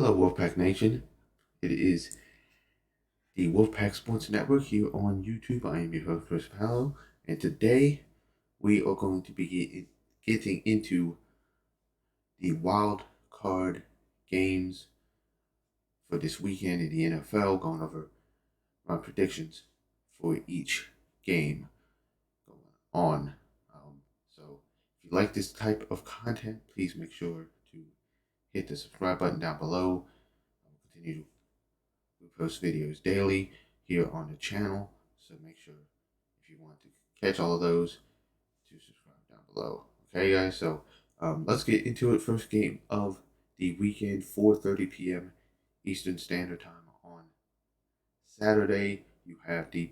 Hello, Wolfpack Nation. It is the Wolfpack Sports Network here on YouTube. I am your host, Chris Paolo, and today we are going to be getting into the wild card games for this weekend in the NFL, going over my predictions for each game going on. So, if you like this type of content, please make sure to hit the subscribe button down below. I will continue to post videos daily here on the channel, so make sure if you want to catch all of those to subscribe down below. Okay, guys, so let's get into it. First game of the weekend, 4:30 p.m. Eastern Standard Time on Saturday. You have the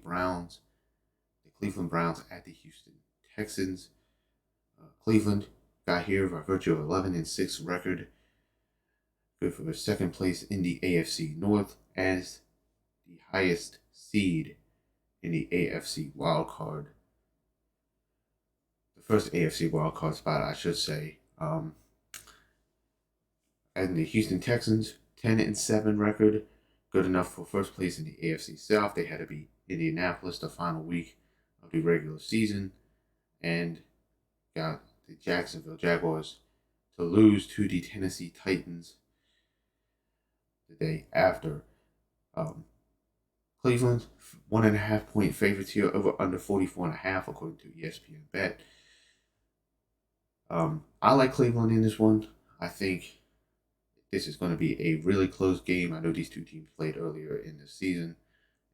Cleveland Browns at the Houston Texans. Cleveland got here by virtue of 11-6 record, good for second place in the AFC North as the highest seed in the AFC wildcard. The first AFC wildcard spot, I should say. And the Houston Texans, 10-7 record, good enough for first place in the AFC South. They had to beat Indianapolis the final week of the regular season and got the Jacksonville Jaguars to lose to the Tennessee Titans the day after. Cleveland, 1.5 point favorites here, over under 44.5 according to ESPN Bet. I like Cleveland in this one. I think this is going to be a really close game. I know these two teams played earlier in the season,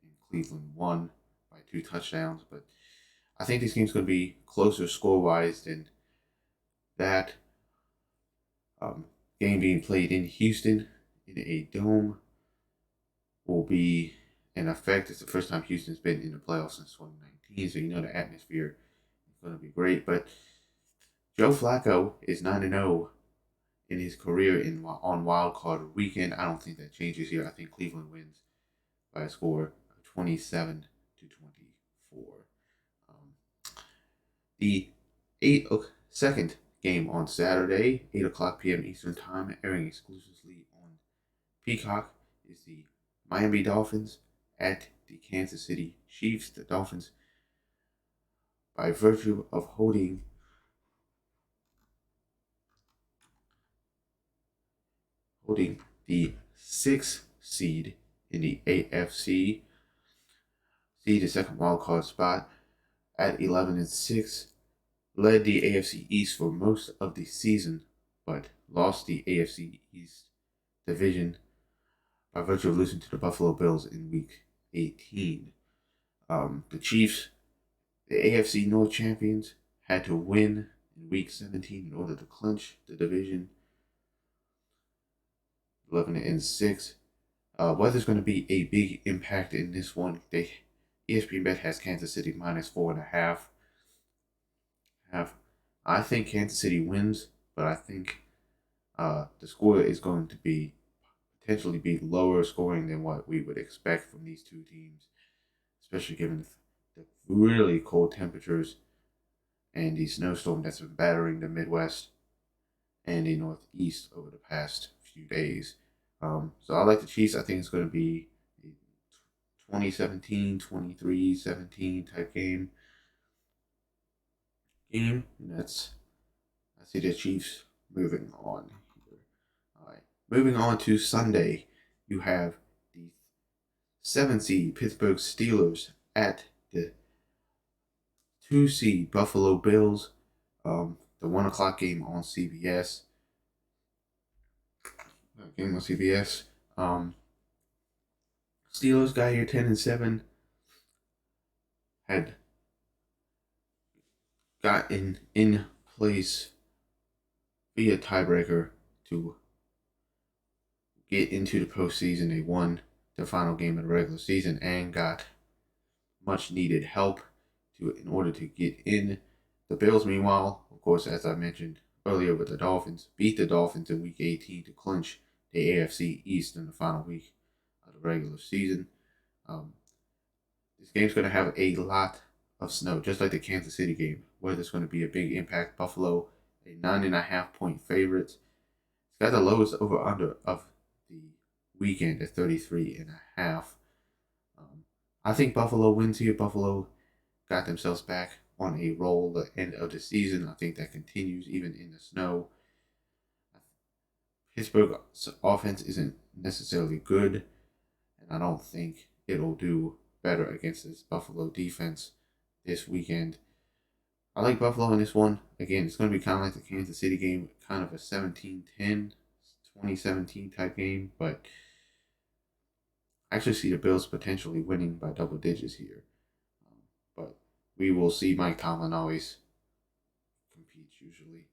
and Cleveland won by 2 touchdowns, but I think this game's going to be closer score-wise than that. Game being played in Houston in a dome will be in effect. It's the first time Houston's been in the playoffs since 2019, so you know the atmosphere is going to be great. But Joe Flacco is 9-0 in his career on Wild Card Weekend. I don't think that changes here. I think Cleveland wins by a score of 27-24. The second game on Saturday, 8 o'clock p.m. Eastern Time, airing exclusively on Peacock, is the Miami Dolphins at the Kansas City Chiefs. The Dolphins, by virtue of holding the 6th seed in the AFC, the second wildcard spot at 11-6, led the AFC East for most of the season, but lost the AFC East division by virtue of losing to the Buffalo Bills in Week 18. The Chiefs, the AFC North champions, had to win in Week 17 in order to clinch the division. 11-6. Weather's going to be a big impact in this one. ESPN Bet has Kansas City -4.5. I think Kansas City wins, but I think the score is going to be potentially be lower scoring than what we would expect from these two teams, especially given the really cold temperatures and the snowstorm that's been battering the Midwest and the Northeast over the past few days. So I like the Chiefs. I think it's going to be a 2017, 23-17 type game. And I see the Chiefs moving on here. All right, moving on to Sunday, you have the 7 seed Pittsburgh Steelers at the 2 seed Buffalo Bills. The 1 o'clock game on CBS. Steelers got here 10-7. Had got in place via tiebreaker to get into the postseason. They won the final game of the regular season and got much needed help in order to get in. The Bills, meanwhile, of course, as I mentioned earlier with the Dolphins, beat the Dolphins in Week 18 to clinch the AFC East in the final week of the regular season. This game's going to have a lot of snow, just like the Kansas City game, where there's going to be a big impact. Buffalo, a 9.5 point favorite. It's got the lowest over-under of the weekend at 33.5. I think Buffalo wins here. Buffalo got themselves back on a roll the end of the season. I think that continues even in the snow. Pittsburgh's offense isn't necessarily good, and I don't think it'll do better against this Buffalo defense this weekend. I like Buffalo in this one. Again, it's going to be kind of like the Kansas City game, kind of a 17-10, 2017 type game, but I actually see the Bills potentially winning by double digits here. But we will see. Mike Tomlin always competes usually.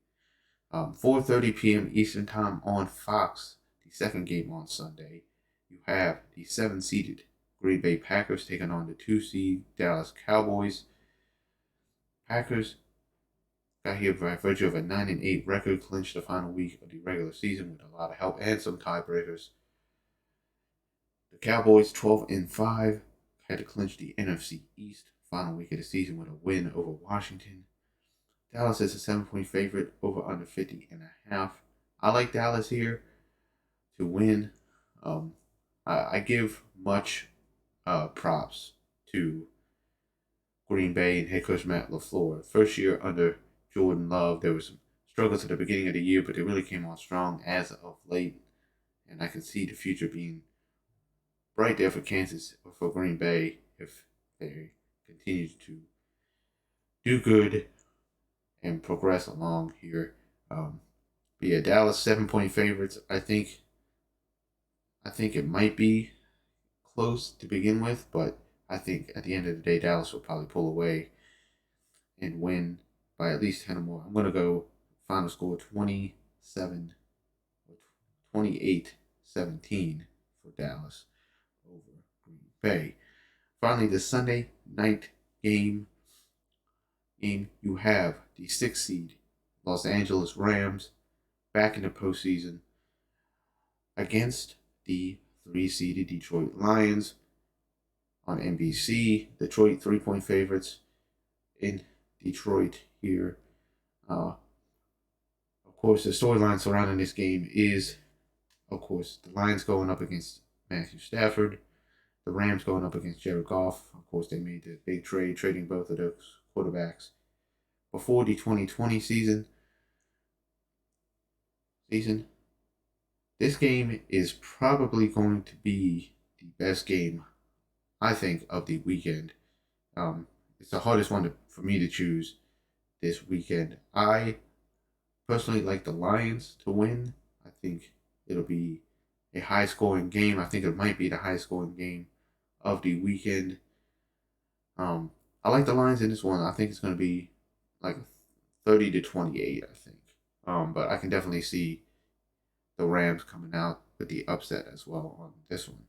4:30 p.m. Eastern Time on Fox, the second game on Sunday. You have the 7-seeded Green Bay Packers taking on the 2-seed Dallas Cowboys. Packers got here by virtue of a 9-8 record, clinched the final week of the regular season with a lot of help and some tiebreakers. The Cowboys 12-5 had to clinch the NFC East final week of the season with a win over Washington. Dallas is a 7-point favorite, over under 50.5. I like Dallas here to win. I give much props to Green Bay and head coach Matt LaFleur. First year under Jordan Love, there was some struggles at the beginning of the year, but they really came on strong as of late. And I can see the future being bright there for Kansas or for Green Bay if they continue to do good and progress along here. But yeah, Dallas 7-point favorites. I think it might be close to begin with, but I think at the end of the day, Dallas will probably pull away and win by at least 10 or more. I'm going to go final score 28-17 for Dallas over Green Bay. Finally, the Sunday night game, you have the 6th seed Los Angeles Rams back in the postseason against the 3-seeded Detroit Lions on NBC. Detroit 3-point favorites in Detroit here. Of course, the storyline surrounding this game is, of course, the Lions going up against Matthew Stafford, the Rams going up against Jared Goff. Of course, they made the big trade, trading both of those quarterbacks before the 2020 season. This game is probably going to be the best game, I think, of the weekend. It's the hardest one for me to choose this weekend. I personally like the Lions to win. I think it'll be a high-scoring game. I think it might be the high-scoring game of the weekend. I like the Lions in this one. I think it's going to be like 30-28, I think. But I can definitely see the Rams coming out with the upset as well on this one.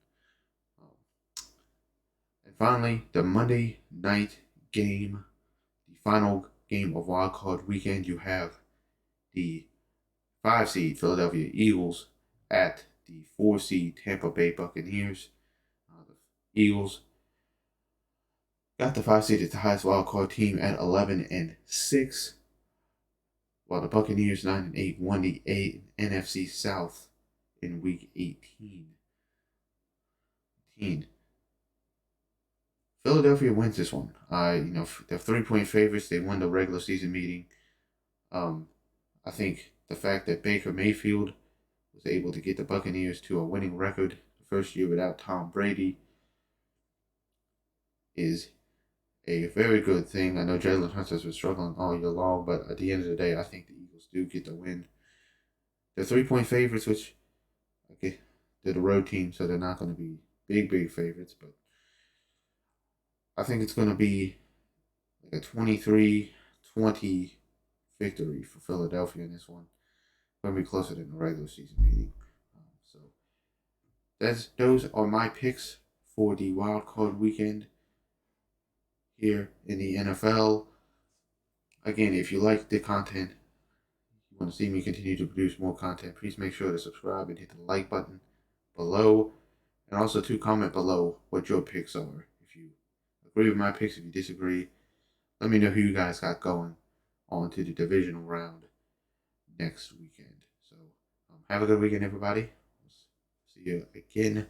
And finally, the Monday night game, the final game of Wild Card Weekend. You have the 5-seed Philadelphia Eagles at the 4-seed Tampa Bay Buccaneers. The Eagles got the 5-seed as the highest wild card team at 11-6, while the Buccaneers 9-8 won the NFC South in Week 18. Philadelphia wins this one. They're 3-point favorites. They won the regular season meeting. I think the fact that Baker Mayfield was able to get the Buccaneers to a winning record the first year without Tom Brady is a very good thing. I know Jalen Hurts has been struggling all year long, but at the end of the day, I think the Eagles do get the win. They're 3-point favorites, which they're the road team, so they're not going to be big favorites, but I think it's going to be like a 23-20 victory for Philadelphia in this one. It's going to be closer than the regular season meeting. So those are my picks for the wild card weekend here in the NFL. Again, if you like the content, you want to see me continue to produce more content, please make sure to subscribe and hit the like button below. And also to comment below what your picks are. If you agree with my picks, if you disagree, let me know who you guys got going on to the divisional round next weekend. So have a good weekend, everybody. See you. video again.